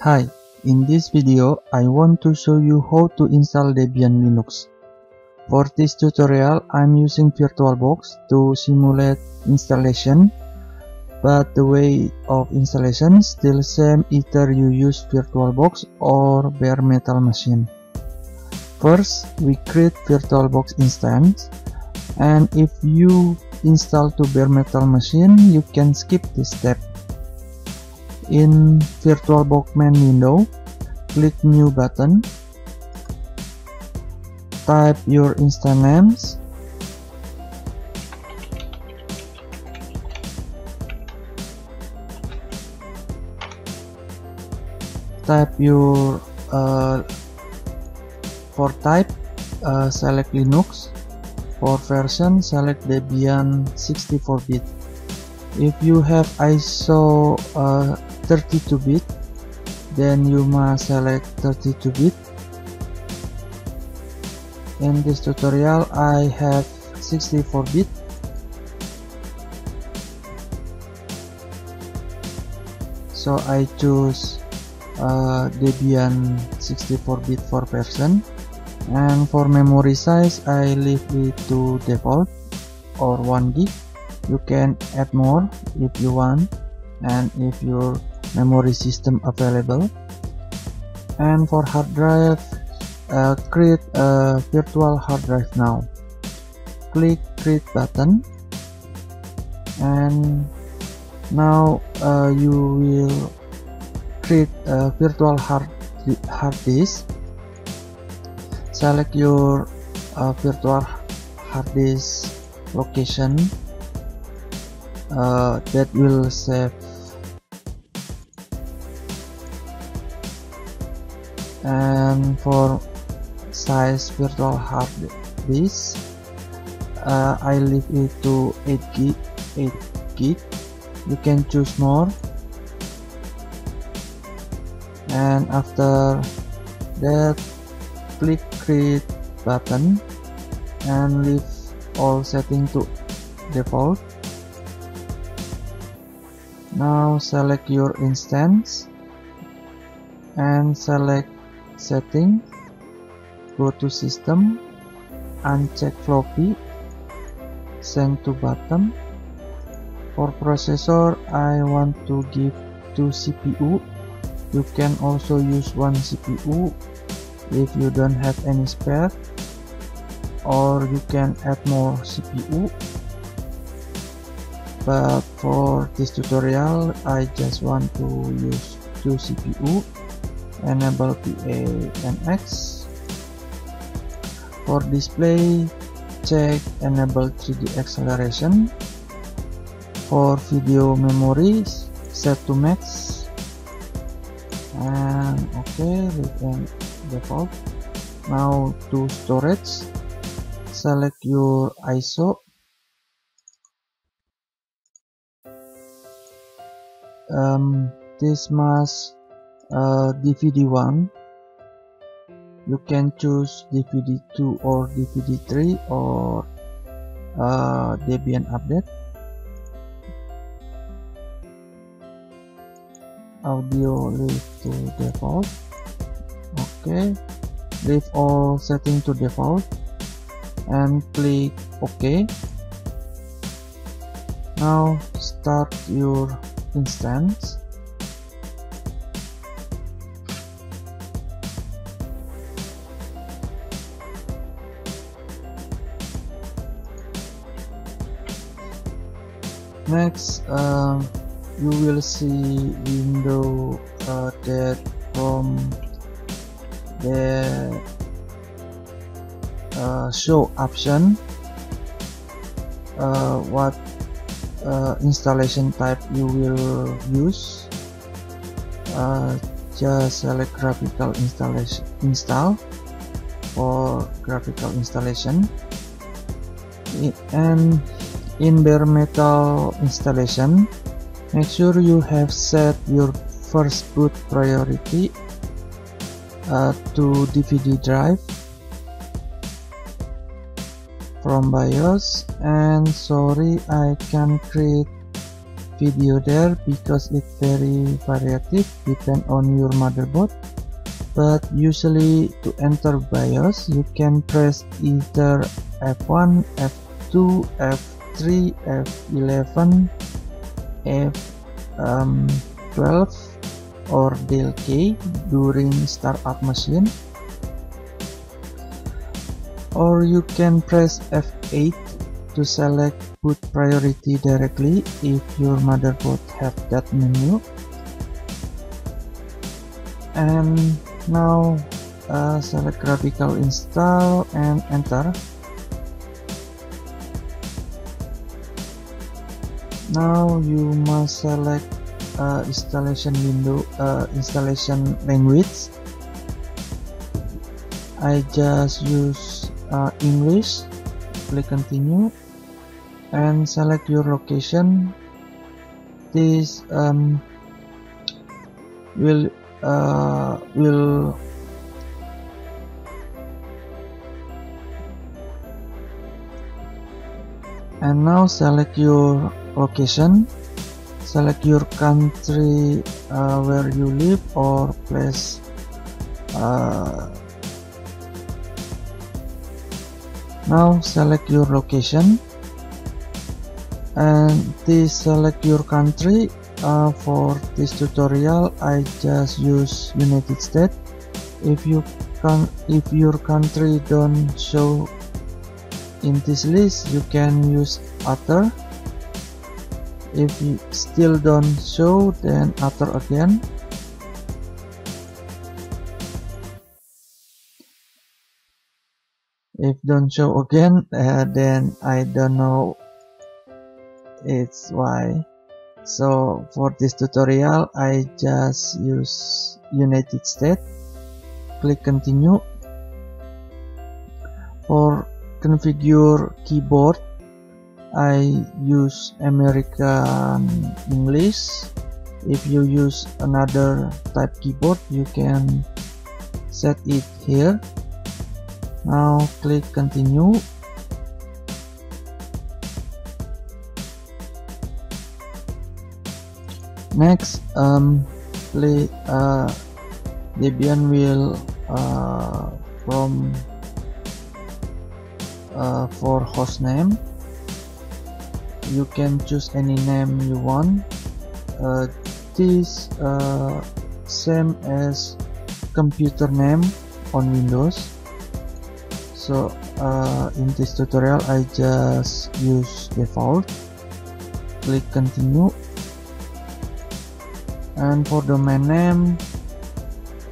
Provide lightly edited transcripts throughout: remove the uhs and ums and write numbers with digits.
Hi, in this video I want to show you how to install Debian Linux. For this tutorial I'm using VirtualBox to simulate installation, but the way of installation still same either you use VirtualBox or bare metal machine. First, we create VirtualBox instance, and if you install to bare metal machine you can skip this step. In VirtualBox main window, click New button, type your instance names, type your for type, select Linux, for version select Debian 64-bit. If you have ISO 32-bit, then you must select 32-bit. In this tutorial I have 64-bit. So I choose Debian 64-bit for version, and for memory size I leave it to default or 1 gig. You can add more if you want and if your memory system available. And for hard drive, create a virtual hard drive now. Click create button, and now you will create a virtual hard disk. Select your virtual hard disk location that will save, and for size virtual hard disk I leave it to 8 gig. You can choose more, and after that click create button and leave all setting to default. Now select your instance and select setting, go to system, uncheck floppy, send to bottom. For processor I want to give 2 CPU. You can also use 1 CPU if you don't have any spare, or you can add more CPU. But for this tutorial I just want to use 2 CPU. Enable PA-NX. For display, check enable 3D acceleration. For video memory, set to max, and okay, leave default. Now to storage, select your ISO. This must DVD1. You can choose DVD2 or DVD3 or Debian update. Audio leave to default. Okay, leave all setting to default and click OK. Now start your instance. Next, you will see window that from the show option what installation type you will use. Just select graphical install for graphical installation, and in bare metal installation make sure you have set your first boot priority to DVD drive from BIOS. And sorry, I can create video there because it's very variative, depend on your motherboard. But usually to enter BIOS you can press either F1, F2, F3, F11, F12 or Del K during startup machine, or you can press F8 to select boot priority directly if your motherboard have that menu. And now select graphical install and enter. Now you must select installation window, installation language. I just use English. Click continue and select your location. This will and now select your location, select your country where you live or place. Now select your location and this select your country. For this tutorial I just use United States. If your country don't show in this list, you can use other. If you still don't show, then other again. If don't show again, then I don't know it's why. So for this tutorial I just use United States. Click continue. For configure keyboard I use American English. If you use another type keyboard you can set it here. Now click continue. Next, Debian will prompt for host name. You can choose any name you want. This same as computer name on Windows. So in this tutorial I just use default. Click continue. And for domain name,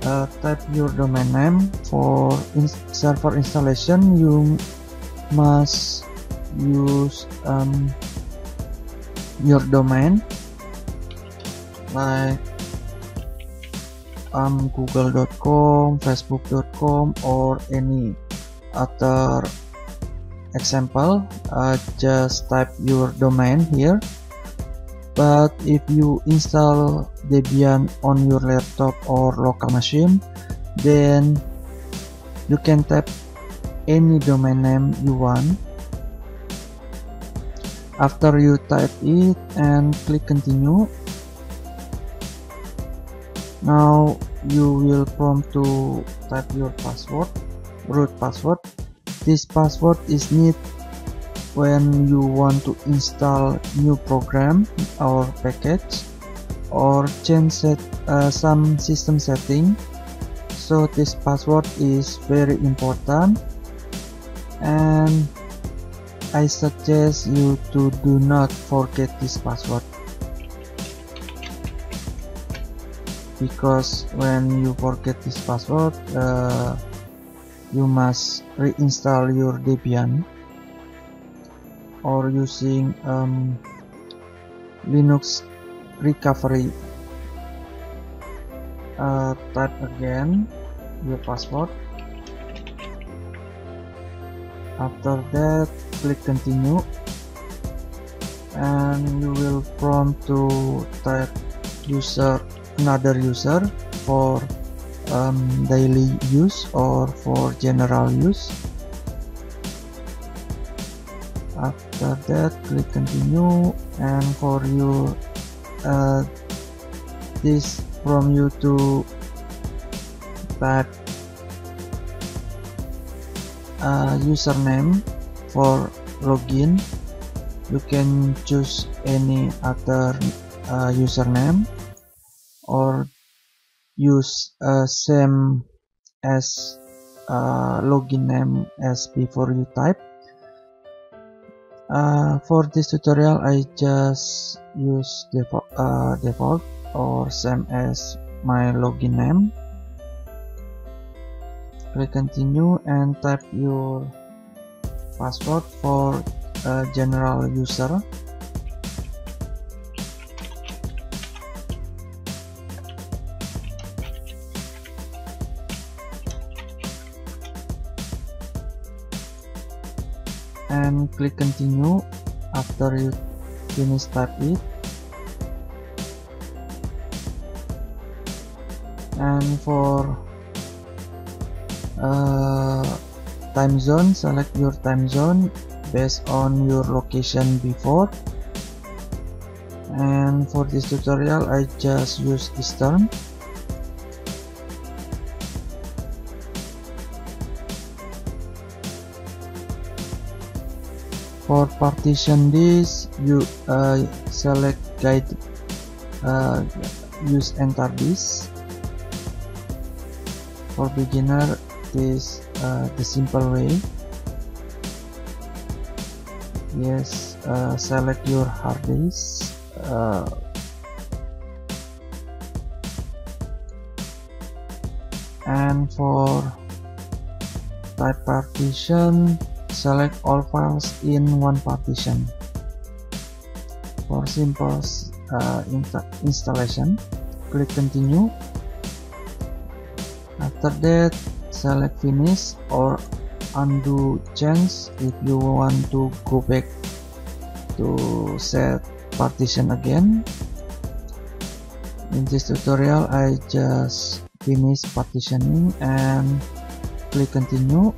type your domain name. For server installation you must use your domain like google.com, facebook.com or any other example. Just type your domain here. But if you install Debian on your laptop or local machine, then you can type any domain name you want. After you type it and click continue, now you will prompt to type your password, root password. This password is needed when you want to install new program or package or change some system setting. So this password is very important, and I suggest you to do not forget this password, because when you forget this password you must reinstall your Debian. Or using Linux recovery. Type again your password. After that click continue and you will prompt to type another user for daily use or for general use. After that click continue, and for your this from you to type username for login. You can choose any other username or use same as login name as before you type. For this tutorial I just use default or same as my login name. Click continue and type your password for general user. And click continue after you finish type it. And for time zone, select your time zone based on your location before. And for this tutorial I just use Eastern. For partition this, you select guide, use enter this. For beginner, this the simple way. Yes, select your hard disk. And for type partition, select all files in one partition. For simple installation, click continue. After that, select finish or undo change if you want to go back to set partition again. In this tutorial I just finish partitioning and click continue.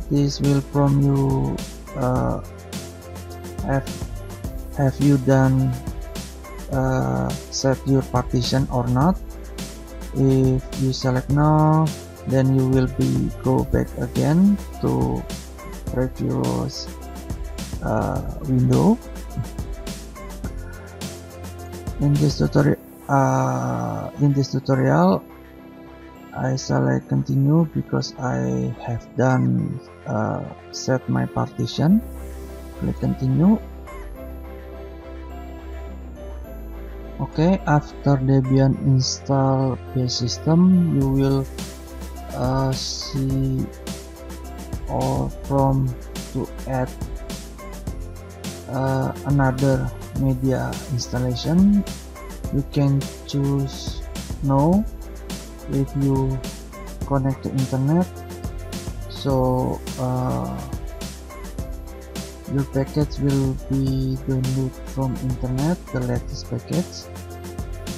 This will prompt you have you done set your partition or not. If you select no, then you will go back again to previous window. In this tutorial I select continue because I have done set my partition. Click continue. Okay, after Debian install base system, you will see or prompt to add another media installation. You can choose no if you connect to internet, so your package will be downloaded from internet, the latest package.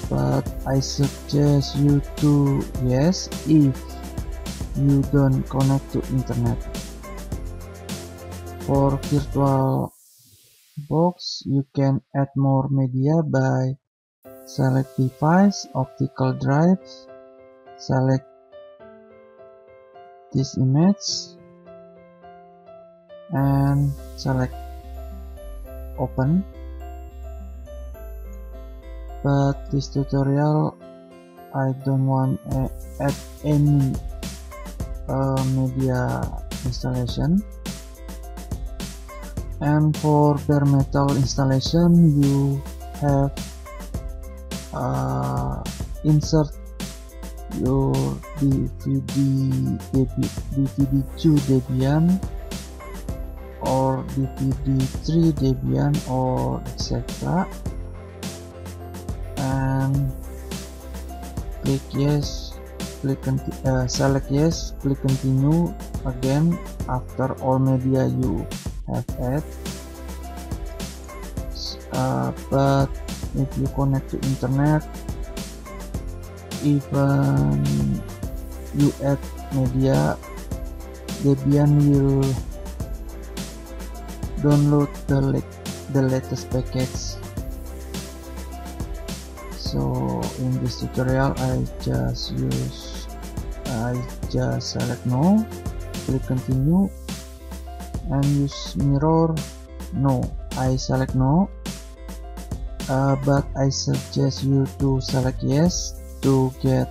But I suggest you to yes if you don't connect to internet. For virtual box, you can add more media by select device, optical drives, select this image and select open. But this tutorial I don't want to add any media installation. And for bare metal installation, you have insert your DVD2 Debian or DVD3 Debian or etc. And click yes, select yes, click continue again after all media you have added. But if you connect to internet, even you add media, Debian will download the latest package in this tutorial I just select no, click continue, and use mirror. No, I select no, but I suggest you to select yes to get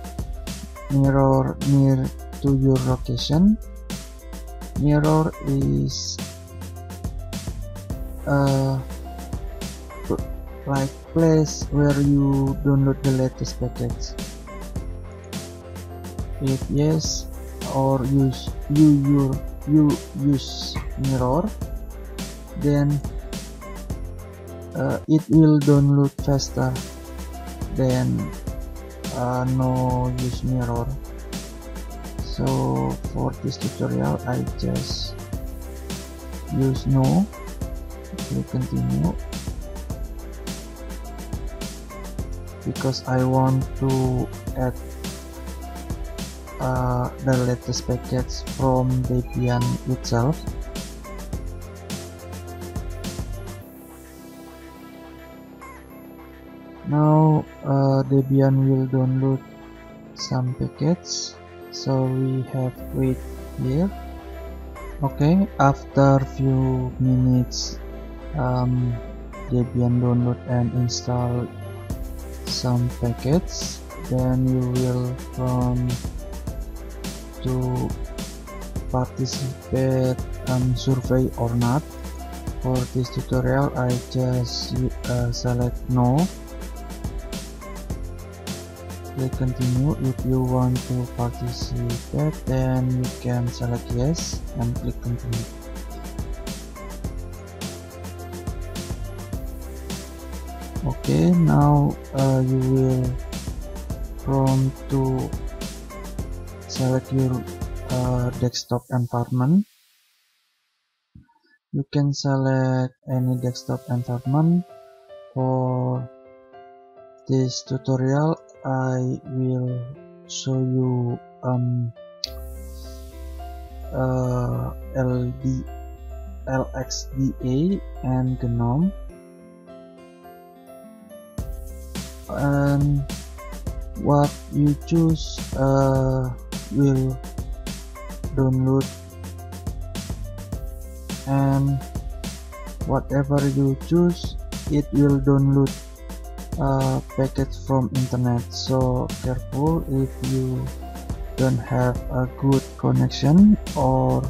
mirror near to your location. Mirror is like place where you download the latest package. If yes, or you use mirror, then it will download faster than no use mirror. So for this tutorial I just use no, click continue, because I want to add the latest package from Debian itself. Now Debian will download some packets, so we have wait here. Okay, after few minutes Debian download and install some packets, then you will come to participate survey or not. For this tutorial I just select no, click continue. If you want to participate, then you can select yes and click continue. Okay, now you will prompt to select your desktop environment. You can select any desktop environment. For this tutorial I will show you LXDA and GNOME, and what you choose will download, and whatever you choose it will download package from internet. So careful if you don't have a good connection or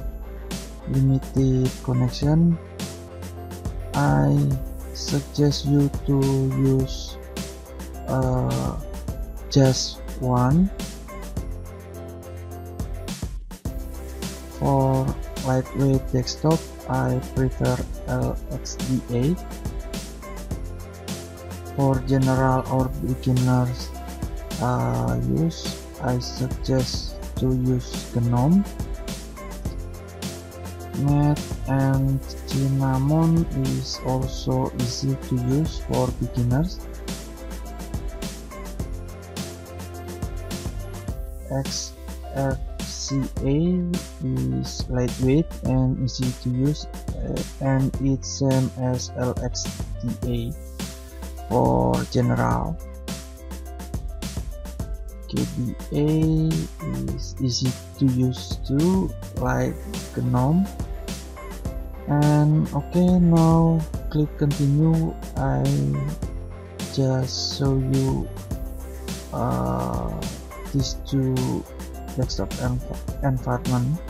limited connection. I suggest you to use just one. For lightweight desktop I prefer LXDA. For general or beginners use, I suggest to use GNOME. Net and Cinnamon is also easy to use for beginners. XFCE is lightweight and easy to use, and it's same as LXDA for general. KDE is easy to use too, like GNOME. And okay, now click continue. I just show you these two desktop environment.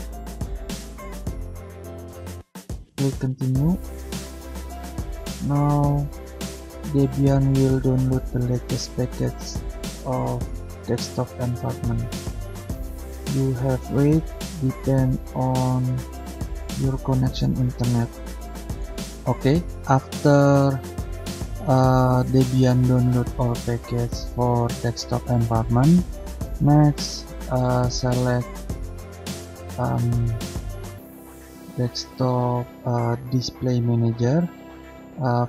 Click continue. Now Debian will download the latest package of desktop environment. You have wait depend on your connection internet. Okay, after Debian download all package for desktop environment, next select desktop display manager.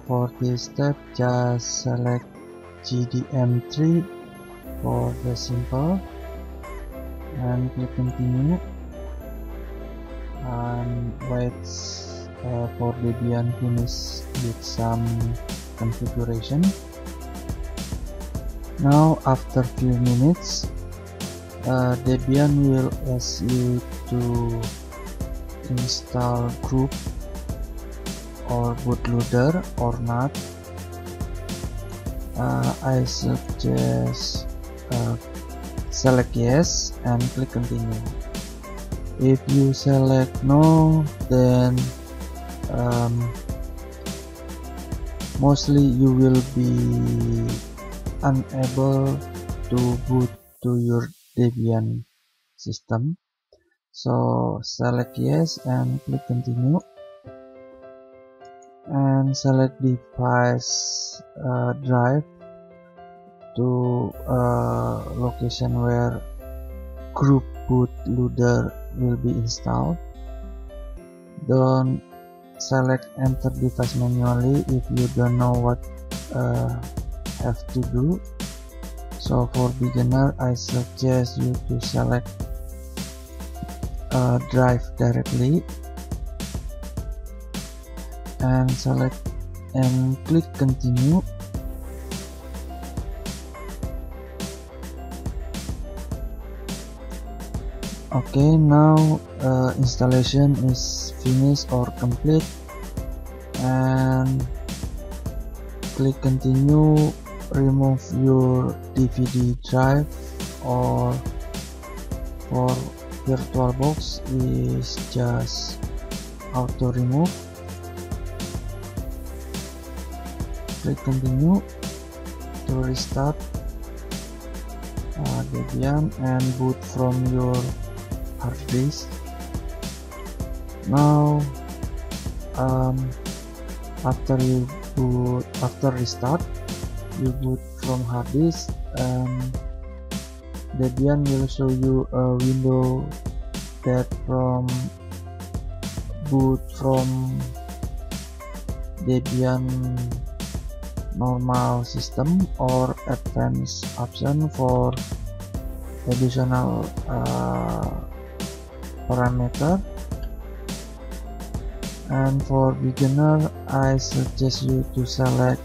For this step just select GDM3 for the simple and click continue, and wait for Debian finish with some configuration. Now after few minutes, Debian will ask you to install group or bootloader or not. I suggest select yes and click continue. If you select no, then mostly you will be unable to boot to your Debian system. So select yes and click continue, and select device drive to location where group bootloader will be installed. Don't select enter device manually if you don't know what have to do. So for beginner, I suggest you to select drive directly and select and click continue. Okay, now installation is finished or complete, and click continue. Remove your DVD drive, or for VirtualBox is just auto remove. Click continue to restart Debian and boot from your hard disk. Now after restart, you boot from hard disk, and Debian will show you a window that from boot from Debian normal system or advanced option for additional parameter. And for beginner, I suggest you to select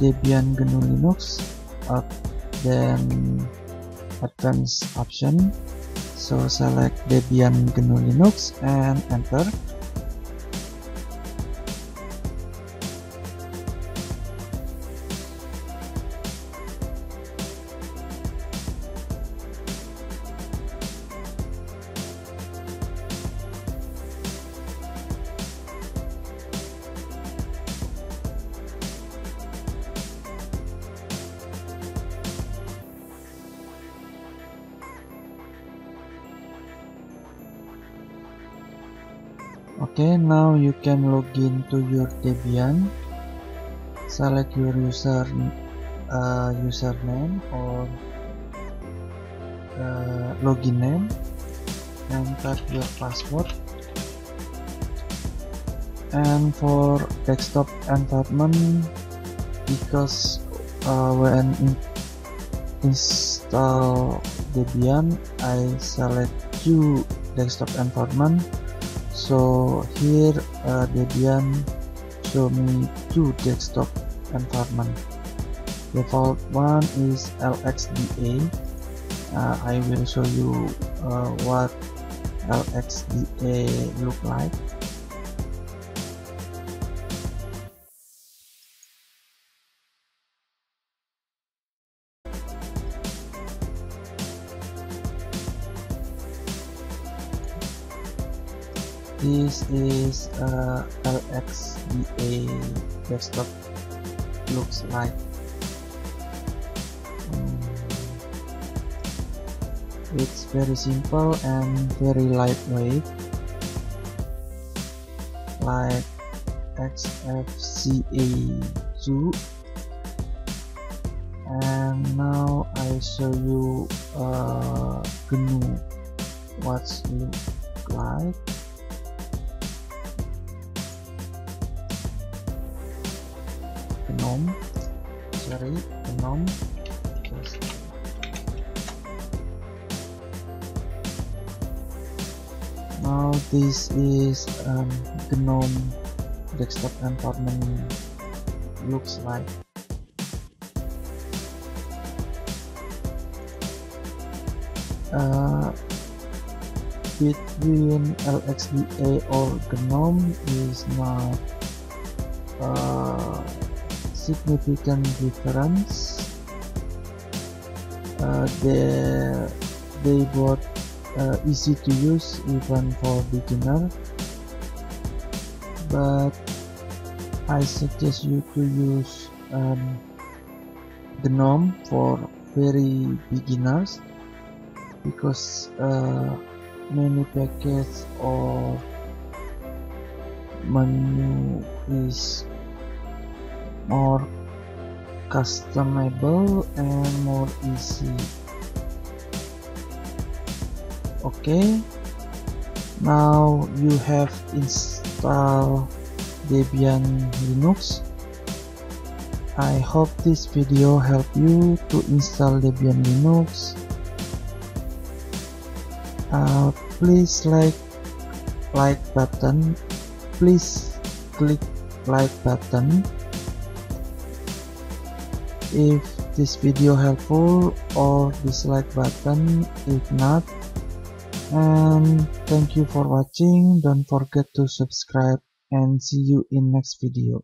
Debian GNU Linux, then advanced option. So select Debian GNU Linux and enter. Okay, now you can log in to your Debian. Select your username or login name, and type your password. And for desktop environment, because when install Debian, I select Q desktop environment. So here Debian show me two desktop environment. Default one is LXDA. I will show you what LXDA look like. This is LXDA desktop looks like. It's very simple and very lightweight, like XFCE2. And now I show you GNU what's look like. GNOME. Now this is GNOME desktop environment looks like. between LXDA or GNOME is not significant difference. They both easy to use even for beginner, but I suggest you to use GNOME for very beginners, because many packages or menu is more customizable and more easy. Okay, now you have installed Debian Linux. I hope this video helped you to install Debian Linux. Please like button. Please click like button if this video helpful, or dislike button if not. And thank you for watching. Don't forget to subscribe, and see you in next video.